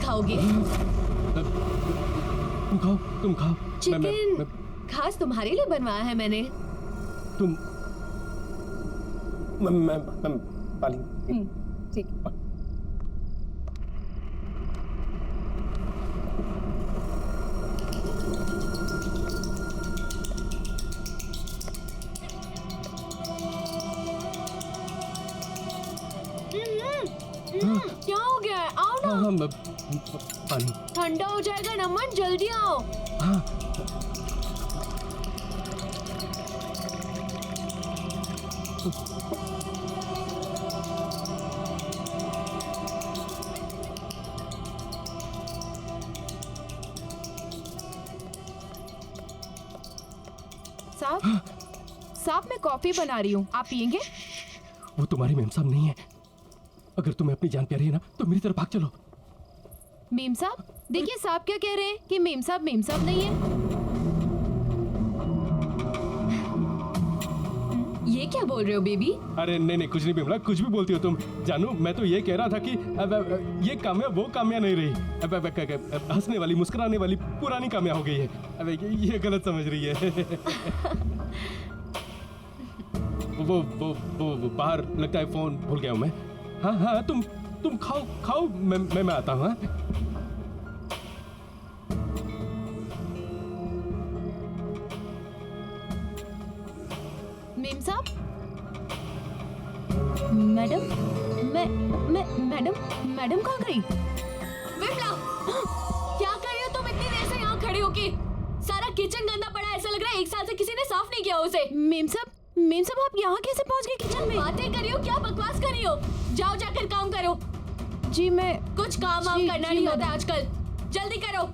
खाओगे? तुम खाओ। चिकन खास तुम्हारे लिए बनवाया है मैंने। तुम मैं पाली। ठीक। क्या हो गया है? आओ ना। हाँ, पानी। ठंडा हो जाएगा नमन, जल्दी आओ। हाँ। साहब मैं कॉफी बना रही हूँ, आप पियेंगे? वो तुम्हारी मेम साहब नहीं है। अगर तुम्हें अपनी जान प्यारी है ना तो मेरी तरफ भाग चलो। मेम साहब देखिए, साहब क्या कह रहे हैं कि मेम साहब नहीं है। ये क्या बोल रहे हो बेबी? अरे नहीं कुछ नहीं बिमला, कुछ भी बोलती हो तुम। जानू मैं तो ये कह रहा था कि अब ये काम्या वो काम्या नहीं रही। अब हंसने वाली मुस्कुराने वाली पुरानी काम्या हो गई है। अब ये गलत समझ रही है। वो बाहर लगता है फोन भूल गया हूँ मैं। हाँ तुम खाओ मैं आता हूँ। मेम साहब, मैडम मैडम कहाँ गई? विमला, क्या कर रही हो तुम इतनी देर से यहाँ खड़े होके? सारा किचन गंदा पड़ा है, ऐसा लग रहा है 1 साल से किसी ने साफ नहीं किया उसे। मेम साहब आप यहाँ कैसे पहुँच गए किचन में? बातें कर रही हो, क्या बकवास कर रही हो? जाओ जाकर काम करो। जी मैं कुछ काम वाम करना नहीं होता आजकल, जल्दी करो।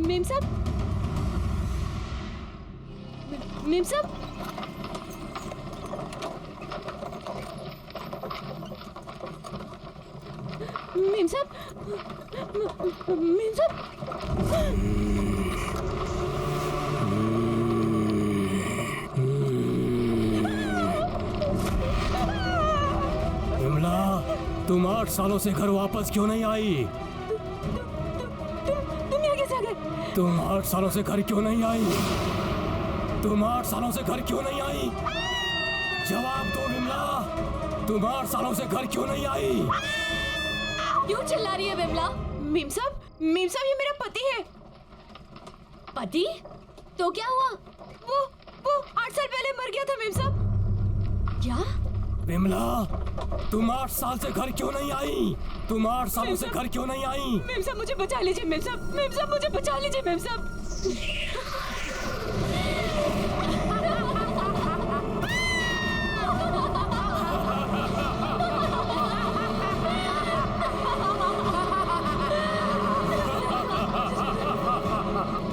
मेम साहब मेम साहब विमला, तुम 8 सालों से घर वापस क्यों नहीं आई? तुम यहाँ कैसे आ गए? तुम 8 सालों से घर क्यों नहीं आई? तुम 8 सालों से घर क्यों नहीं आई? जवाब दो विमला, तुम 8 सालों से घर क्यों नहीं आई? क्यों चिल्ला रही है विमला? मेम साहब ये मेरा पति है। पति? तो क्या हुआ? वो 8 साल पहले मर गया था मेम साहब। क्या? विमला, तुम 8 साल से घर क्यों नहीं आई? तुम 8 सालों से घर क्यों नहीं आई? मेम साहब मुझे बचा लीजिए, मेम साहब मुझे बचा लीजिए मेम साहब।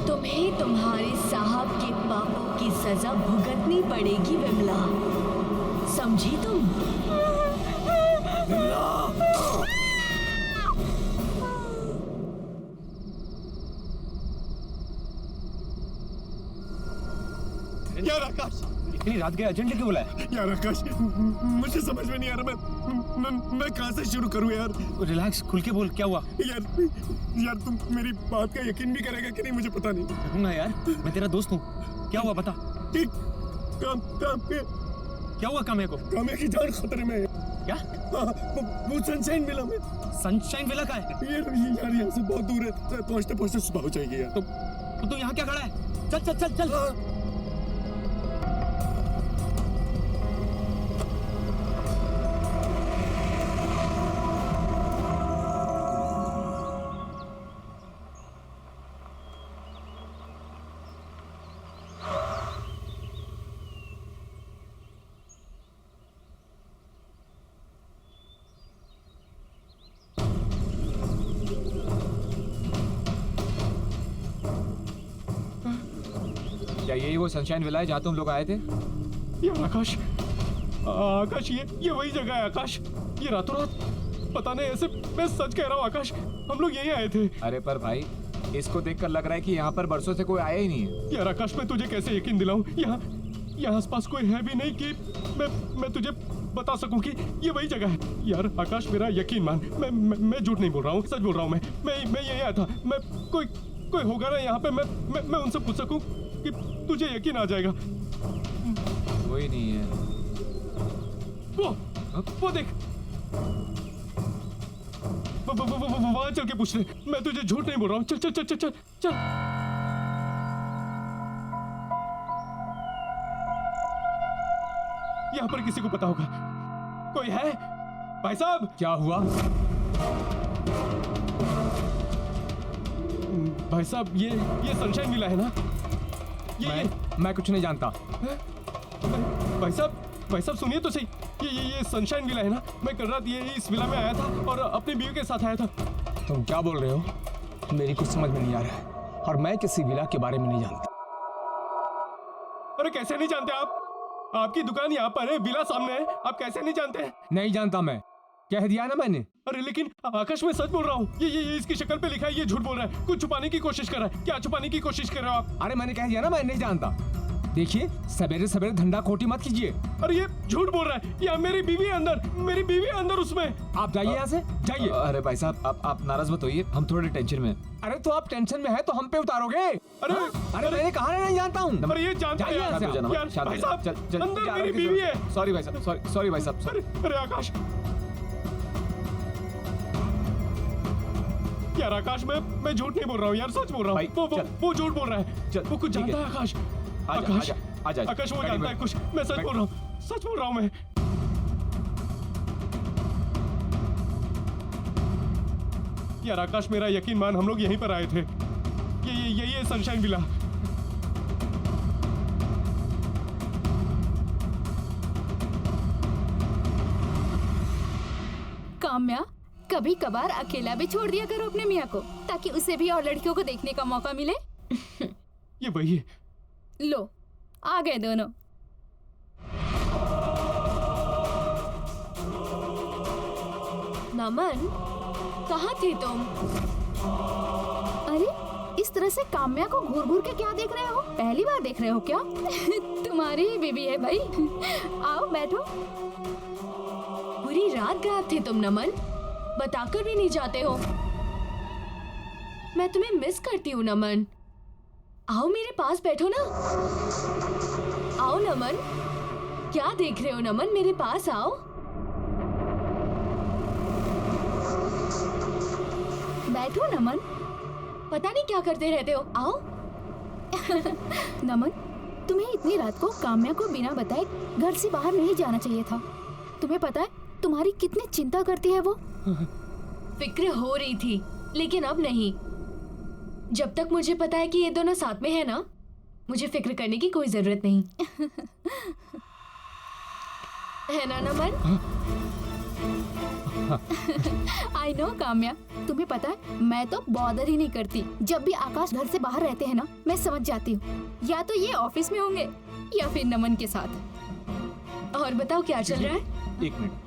तुम्हें तुम्हारे साहब के पापों की सजा भुगतनी पड़ेगी विमला, समझी तुम? विमला! यार आकाश, इतनी रात के अर्जेंट क्यों बुलाया? यार आकाश, मुझे समझ में नहीं आ रहा मैं कहाँ से शुरू करूँ यार। रिलैक्स, खुल के बोल, क्या हुआ? यार तुम मेरी बात का यकीन भी करेगा कि नहीं मुझे पता नहीं। करूंगा यार, मैं तेरा दोस्त हूँ। क्या हुआ बता। ठीक, काम क्या हुआ काम्या को? काम्या की जान खतरे में है। क्या? वो सनशाइन विला में। सनशाइन विला का है? यार यहाँ से बहुत दूर है, पहुँचते पहुँचते सुबह हो जाएगी यार। तो तू यहाँ क्या खड़ा है? चल चल चल चल। क्या यही वो सनशाइन विला है जहाँ तुम लोग आए थे? यार आकाश ये वही जगह है आकाश। ये रातों रात पता नहीं, ऐसे मैं सच कह रहा हूँ आकाश, हम लोग यहीं आए थे। अरे पर भाई, इसको देखकर लग रहा है कि यहाँ पर बरसों से कोई आया ही नहीं है। यार आकाश, मैं तुझे कैसे यकीन दिलाऊं? यहाँ आसपास कोई है भी नहीं कि मैं तुझे बता सकूं कि ये वही जगह है। यार आकाश, मेरा यकीन मान, मैं झूठ नहीं बोल रहा हूँ, सच बोल रहा हूँ। मैं यहीं आया था। मैं कोई होगा ना यहाँ पे, मैं उनसे पूछ सकूं कि तुझे यकीन आ जाएगा। कोई नहीं है। वो देख, वहां चल के पूछ ले। मैं तुझे झूठ नहीं बोल रहा हूँ। चल चल चल चल चल चल। यहाँ पर किसी को पता होगा। कोई है भाई साहब? क्या हुआ? भाई साहब, ये सनशाइन विला है ना? मैं कुछ नहीं जानता। भाई साहब सुनिए तो सही। ये सनशाइन विला है ना? मैं कल रात ये इस विला में आया था और अपनी बीवी के साथ आया था। तुम क्या बोल रहे हो? मेरी कुछ समझ में नहीं आ रहा है और मैं किसी विला के बारे में नहीं जानता। अरे कैसे नहीं जानते आप? आपकी दुकान यहाँ पर है, विला सामने है, आप कैसे नहीं जानते हैं? नहीं जानता मैं, कह दिया ना मैंने। अरे लेकिन आकाश, मैं सच बोल रहा हूँ। ये इसकी शक्ल पे लिखा है, ये झूठ बोल रहा है। कुछ छुपाने की कोशिश कर रहा है। क्या छुपाने की कोशिश कर रहे हो आप? अरे मैंने कह दिया ना मैं नहीं जानता। देखिए, सवेरे सवेरे धंधा खोटी मत कीजिए। अरे ये झूठ बोल रहा है। या मेरी बीवी है अंदर उसमें। आप जाइए यहाँ से, जाइए। अरे भाई साहब, आप नाराज मत होइए, हम थोड़े टेंशन में। अरे तो आप टेंशन में है तो हम पे उतारोगे? अरे मैंने कहा नहीं जानता हूँ। अरे ये जानते हैं यार। यार भाई साहब, अंदर मेरी बीवी है। सॉरी भाई साहब, सॉरी भाई साहब। अरे आकाश, यार आकाश, मैं झूठ नहीं बोल रहा हूँ यार, सच बोल रहा हूँ। वो झूठ बोल रहा है। वो कुछ जानता है आकाश। आकाश वो जानता है कुछ। मैं सच बोल रहा हूँ, सच बोल रहा हूँ मैं। यार आकाश, मेरा यकीन मान, हम लोग यहीं पर आए थे। ये सनशाइन विला। काम्या, कभी कभार अकेला भी छोड़ दिया करो अपने मियाँ को, ताकि उसे भी और लड़कियों को देखने का मौका मिले। ये वही है। लो, आ गए दोनों। नमन, कहाँ थे तुम? अरे, इस तरह से काम्या को घूर घूर के क्या देख रहे हो? पहली बार देख रहे हो क्या? तुम्हारी ही बीवी है भाई। आओ बैठो। पूरी रात गायब थे तुम नमन, बताकर भी नहीं जाते हो। मैं तुम्हें मिस करती हूँ नमन। आओ मेरे पास बैठो ना। आओ नमन। क्या देख रहे हो नमन, मेरे पास आओ। बैठो नमन। पता नहीं क्या करते रहते हो, आओ। नमन, तुम्हें इतनी रात को काम्या को बिना बताए घर से बाहर नहीं जाना चाहिए था। तुम्हें पता है तुम्हारी कितनी चिंता करती है वो? फिक्र हो रही थी, लेकिन अब नहीं। जब तक मुझे पता है कि ये दोनों साथ में है ना, मुझे फिक्र करने की कोई जरूरत नहीं। है ना नमन? आई नो काम्या, तुम्हें पता है मैं तो बॉदर ही नहीं करती। जब भी आकाश घर से बाहर रहते हैं ना, मैं समझ जाती हूँ या तो ये ऑफिस में होंगे या फिर नमन के साथ। और बताओ क्या चल रहा है? एक मिनट।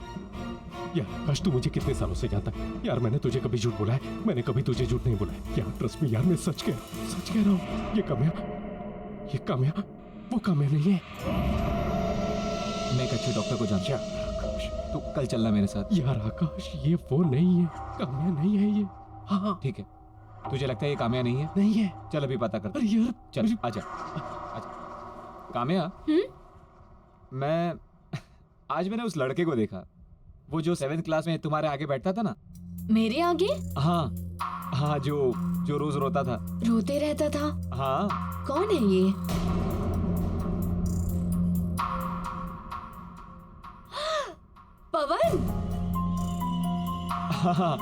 यार आकाश, तू मुझे कितने सालों से जानता है यार। मैंने तुझे कभी झूठ बोला है? मैंने कभी तुझे झूठ नहीं बोला है यार। ट्रस्ट मी यार, मैं सच कह रहा हूँ। ये काम्या वो काम्या नहीं है। मैं एक अच्छे डॉक्टर को जानता हूँ। तू कल चलना मेरे साथ। यार आकाश, ये वो नहीं है, काम्या नहीं है ये। हाँ ठीक है, तुझे लगता है ये काम्या नहीं है? नहीं है। चल अभी पता कर। अरे यार चल आजा। काम्या, आज मैंने उस लड़के को देखा, वो जो 7th क्लास में तुम्हारे आगे बैठता था ना। मेरे आगे? हाँ, जो रोज रोता था, रोते रहता था। हाँ। कौन है ये? पवन। हाँ,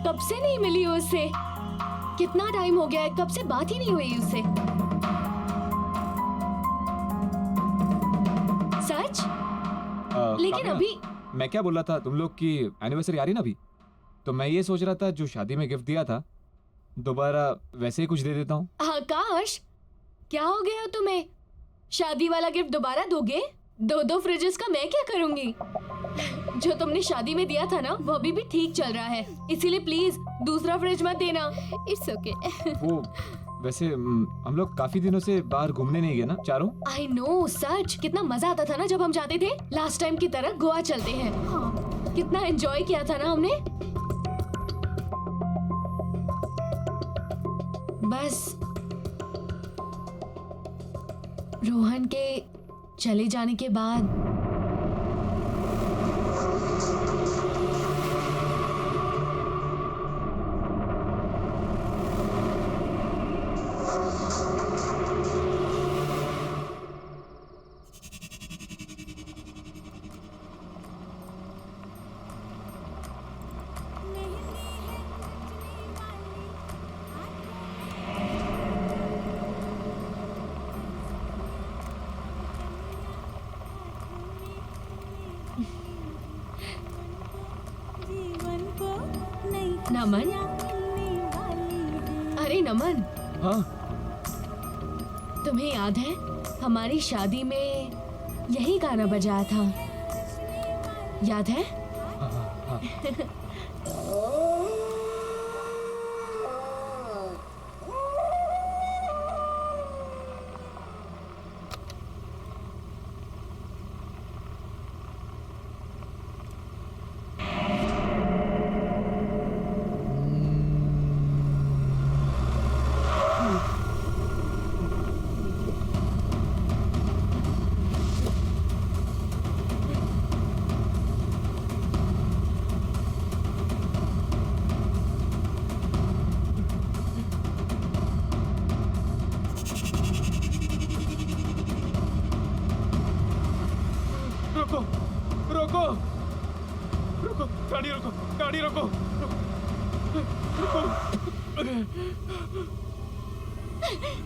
कब से नहीं मिली हो उससे? कितना टाइम हो गया है, कब से बात ही नहीं हुई उससे। सच? लेकिन काम्या, अभी मैं क्या बोल रहा था, तुम लोग की एनिवर्सरी आ रही ना अभी, तो मैं ये सोच रहा था जो शादी में गिफ्ट दिया था दोबारा वैसे ही कुछ दे देता हूँ। आकाश, क्या हो गया तुम्हें? शादी वाला गिफ्ट दोबारा दोगे? 2 फ्रिजेस का मैं क्या करूंगी? जो तुमने शादी में दिया था ना, वो अभी भी ठीक चल रहा है, इसीलिए प्लीज दूसरा फ्रिज मत देना। It's okay. वैसे हम लोग काफी दिनों से बाहर घूमने नहीं गए ना चारों। आई नो सच, कितना मजा आता था ना जब हम जाते थे। लास्ट टाइम की तरह गोवा चलते हैं। हाँ कितना एंजॉय किया था ना हमने। बस रोहन के चले जाने के बाद नमन, अरे नमन, हाँ तुम्हें याद है हमारी शादी में यही गाना बजाया था, याद है? रोको रोको रोको, गाड़ी रोको, गाड़ी रोको, रोको।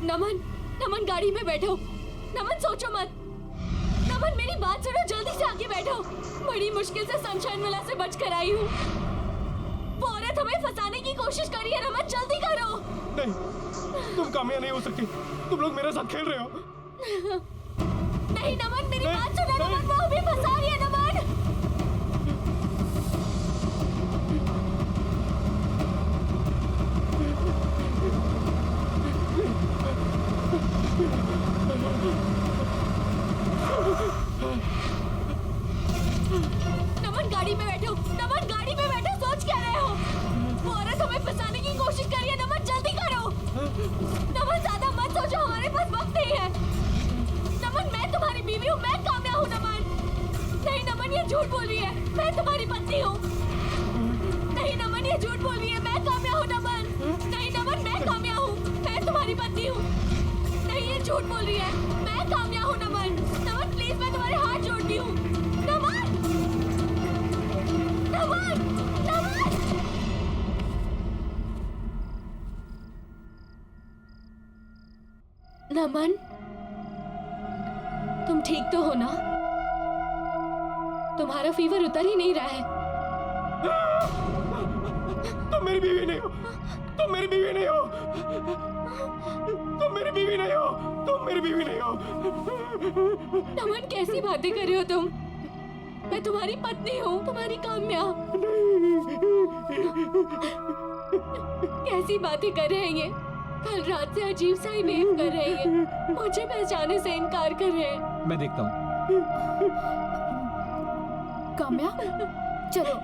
नमन, नमन गाड़ी में बैठो। नमन सोचो मत। नमन मेरी बात सुनो, जल्दी से आके बैठो। बड़ी मुश्किल से सनशाइन विला से बच कर आई हूँ। वो औरत हमें फंसाने की कोशिश कर रही है। नमन जल्दी करो। नहीं, तुम कामयाब नहीं हो सकती। तुम लोग मेरे साथ खेल रहे हो। नहीं नमन, मेरी नहीं, बात सुनो। नहीं। नमन वो हमें फंसा रही है। नमन नमन गाड़ी में बैठो। नमन गाड़ी में बैठो। सोच क्या रहे हो? वो औरत हमें फंसाने की कोशिश कर रही है। नमन जल्दी करो। नमन ज्यादा मत सोचो, हमारे पास वक्त नहीं है। नमन मैं तुम्हारी बीवी हूँ, मैं कामयाब हूँ। नमन नहीं, नमन ये झूठ बोल रही है। मैं तुम्हारी पत्नी हूँ। नहीं नमन ये झूठ बोल रही है। मैं कामयाब हूँ। नमन नहीं, नमन मैं कामयाब हूँ। मैं तुम्हारी पत्नी हूँ। नहीं ये झूठ बोल रही है। मैं कामयाब हूँ। नमन नमन प्लीज, मैं तुम्हारे हाथ जोड़ती हूँ। नमन नमन नमन नमन तुम ठीक तो हो ना? तुम्हारा फीवर उतर ही नहीं रहा है। तुम मेरी बीवी नहीं हो। तुम मेरी बीवी नहीं हो। तुम मेरी बीवी नहीं हो। तुम मेरी बीवी नहीं हो। नमन कैसी बातें कर रहे हो तुम? मैं तुम्हारी पत्नी हूँ, तुम्हारी काम्या। कैसी बातें कर रहे हैं ये? कल रात से अजीब सा ही बिहेव कर रहे हैं। मुझे पहचाने से इनकार कर रहे हैं। मैं देखता हूँ। काम्या, चलो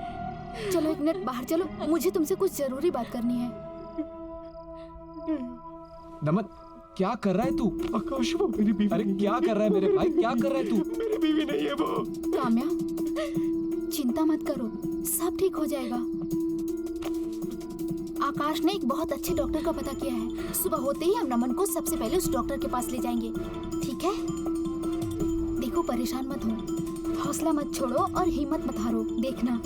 चलो एक मिनट बाहर चलो, मुझे तुमसे कुछ जरूरी बात करनी है। नमन क्या कर रहा है तू? आकाश वो मेरी बीवी अरे नहीं क्या कर रहा है मेरे भाई? क्या कर रहा है तू? है। मेरी बीवी नहीं है वो। काम्या चिंता मत करो, सब ठीक हो जाएगा। आकाश ने एक बहुत अच्छे डॉक्टर का पता किया है। सुबह होते ही हम नमन को सबसे पहले उस डॉक्टर के पास ले जाएंगे, ठीक है? देखो परेशान मत हो, हौसला मत छोड़ो और हिम्मत मत हारो। देखना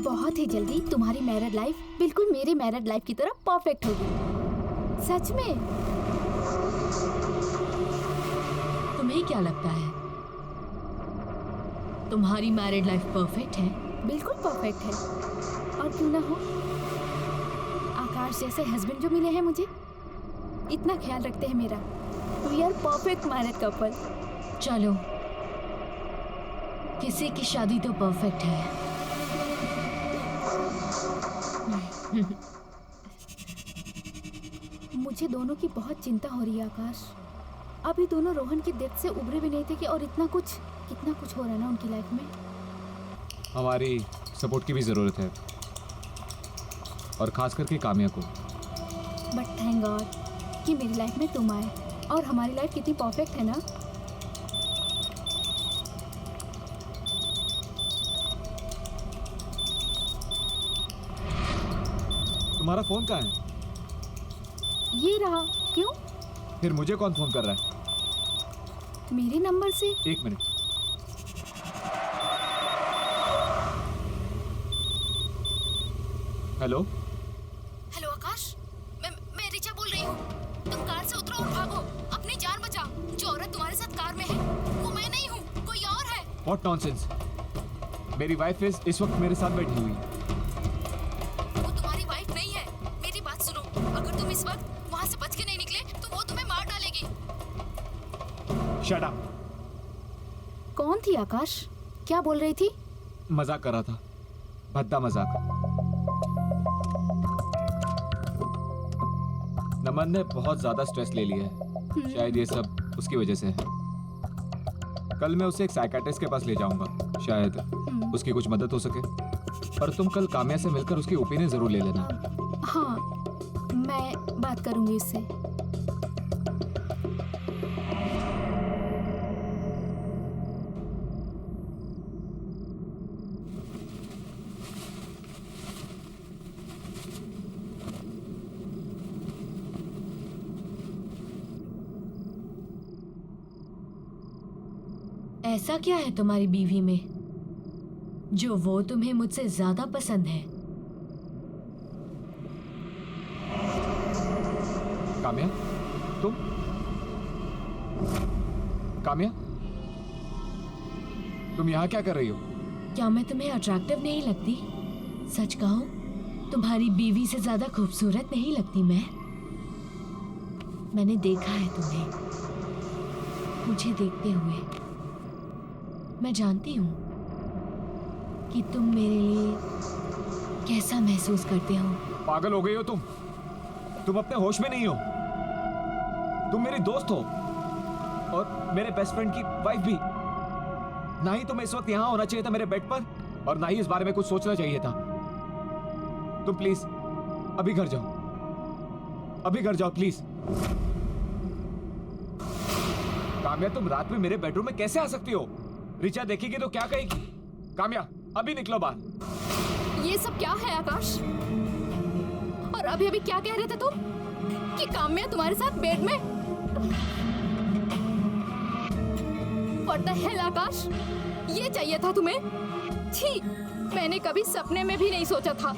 बहुत ही जल्दी तुम्हारी मैरिड लाइफ बिल्कुल मेरी मैरिड लाइफ की तरह परफेक्ट होगी। सच में। तुम्हें क्या लगता है तुम्हारी मैरिड लाइफ परफेक्ट है? बिल्कुल परफेक्ट है। और क्यों ना हो, आकाश जैसे हस्बैंड जो मिले हैं मुझे, इतना ख्याल रखते हैं मेरा। We are perfect married couple. चलो किसी की शादी तो परफेक्ट है। मुझे दोनों की बहुत चिंता हो रही है आकाश। अभी दोनों रोहन की डेथ से उभरे भी नहीं थे कि और कितना कुछ हो रहा है ना उनकी लाइफ में। हमारी सपोर्ट की भी ज़रूरत है, और खास करके काम्या को। बट थैंक गॉड कि मेरी लाइफ में तुम आए, और हमारी लाइफ कितनी परफेक्ट है ना। तुम्हारा फ़ोन कहाँ है? ये रहा। क्यों? फिर मुझे कौन फ़ोन कर रहा है? मेरे नंबर से? एक मिनट। हेलो हेलो आकाश, मैं रिचा बोल रही हूँ। तुम कार से उतरो और भागो, अपनी जान बचाओ। जो औरत तुम्हारे साथ कार में है वो मैं नहीं हूँ, कोई और है। What nonsense. मेरी वाइफ इस वक्त मेरे साथ बैठी हुई है। वो तुम्हारी वाइफ नहीं है। मेरी बात सुनो, अगर तुम इस वक्त वहाँ से बच के नहीं निकले तो वो तुम्हें मार डालेगी। Shut up. कौन थी आकाश? क्या बोल रही थी? मजाक कर रहा था, भद्दा मजाक। नमन ने बहुत ज्यादा स्ट्रेस ले लिया है, शायद ये सब उसकी वजह से है। कल मैं उसे एक साइकियाट्रिस्ट के पास ले जाऊंगा, शायद उसकी कुछ मदद हो सके। और तुम कल काम्या से मिलकर उसकी ओपिनियन जरूर ले लेना। हाँ, मैं बात करूंगी उससे। ऐसा क्या है तुम्हारी बीवी में जो वो तुम्हें मुझसे ज्यादा पसंद है? काम्या, तुम? काम्या, तुम यहाँ क्या कर रही हो? क्या मैं तुम्हें अट्रैक्टिव नहीं लगती? सच कहो, तुम्हारी बीवी से ज्यादा खूबसूरत नहीं लगती मैं? मैंने देखा है तुम्हें, मुझे देखते हुए। मैं जानती हूँ कि तुम मेरे लिए कैसा महसूस करते हो। पागल हो गई हो तुम? तुम अपने होश में नहीं हो। तुम मेरी दोस्त हो और मेरे बेस्ट फ्रेंड की वाइफ भी। ना ही तुम्हें इस वक्त यहाँ होना चाहिए था मेरे बेड पर, और ना ही इस बारे में कुछ सोचना चाहिए था। तुम प्लीज अभी घर जाओ, अभी घर जाओ प्लीज। काम्या, तुम रात में मेरे बेडरूम में कैसे आ सकती हो? रिचा देखेगी तो क्या कहेगी? काम्या, अभी निकलो बाहर। ये सब क्या है आकाश? और अभी अभी क्या कह रहे थे तुम कि काम्या तुम्हारे साथ बेड में? What the hell आकाश, ये चाहिए था तुम्हें? छी, मैंने कभी सपने में भी नहीं सोचा था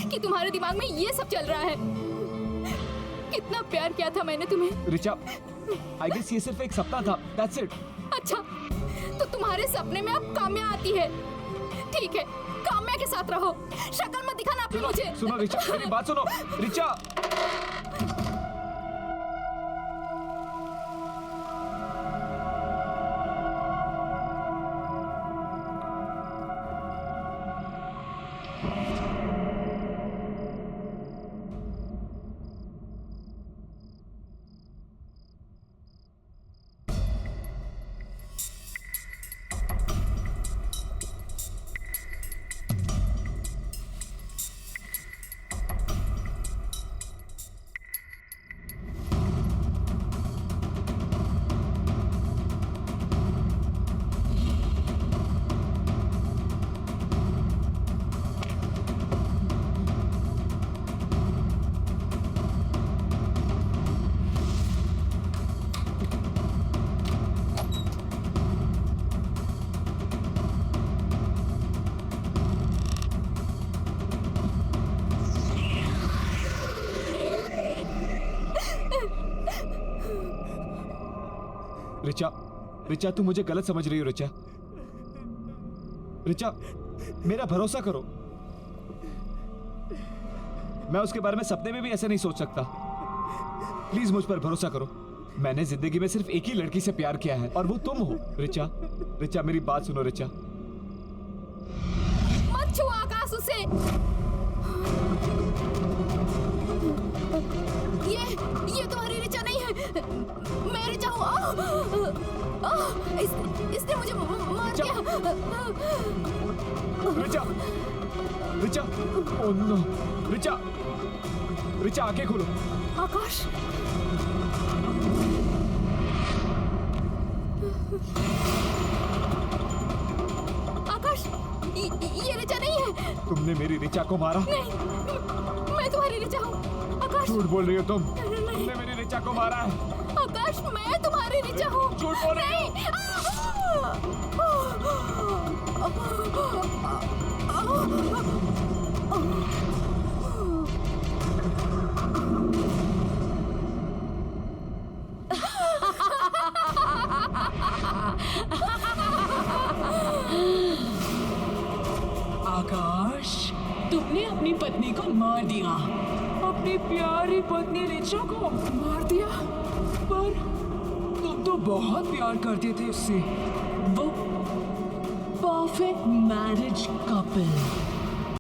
कि तुम्हारे दिमाग में ये सब चल रहा है। कितना प्यार किया था मैंने तुम्हें। रिचा, आई गेस ये सिर्फ एक सपना था, दैट्स इट। अच्छा, तो तुम्हारे सपने में अब काम्या आती है। ठीक है, काम्या के साथ रहो, शक्ल मत दिखाना अपनी मुझे। सुनो रिचा, मेरी बात सुनो। रिचा, रिचा, रिचा, तू मुझे गलत समझ रही हो। रिचा, रिचा, मेरा भरोसा करो। मैं उसके बारे में सपने में भी ऐसे नहीं सोच सकता। प्लीज मुझ पर भरोसा करो। मैंने जिंदगी में सिर्फ एक ही लड़की से प्यार किया है और वो तुम हो। रिचा, रिचा, मेरी बात सुनो। रिचा, मत छुओ आकाश उसे। ये तुम्हारी ऋचा नहीं है। मैं ऋचा हूँ। इसने मुझे मार दिया। रिचा, रिचा, ओह नो, रिचा, रिचा आंखें खोलो। आकाश, आकाश, ये ऋचा नहीं है। तुमने मेरी रिचा को मारा? नहीं, मैं तुम्हारी ऋचा हूँ। आकाश, झूठ बोल रही हो तुम। तुमने मेरी रिचा को मारा है। आकाश, मैं तुम्हारी ऋचा हूँ। झूठ बोल रही हो। आकाश, तुमने अपनी पत्नी को मार दिया। अपनी प्यारी पत्नी रिचा को मार दिया। पर तुम तो बहुत प्यार करते थे उससे। वो परफेक्ट मैरिज कपल।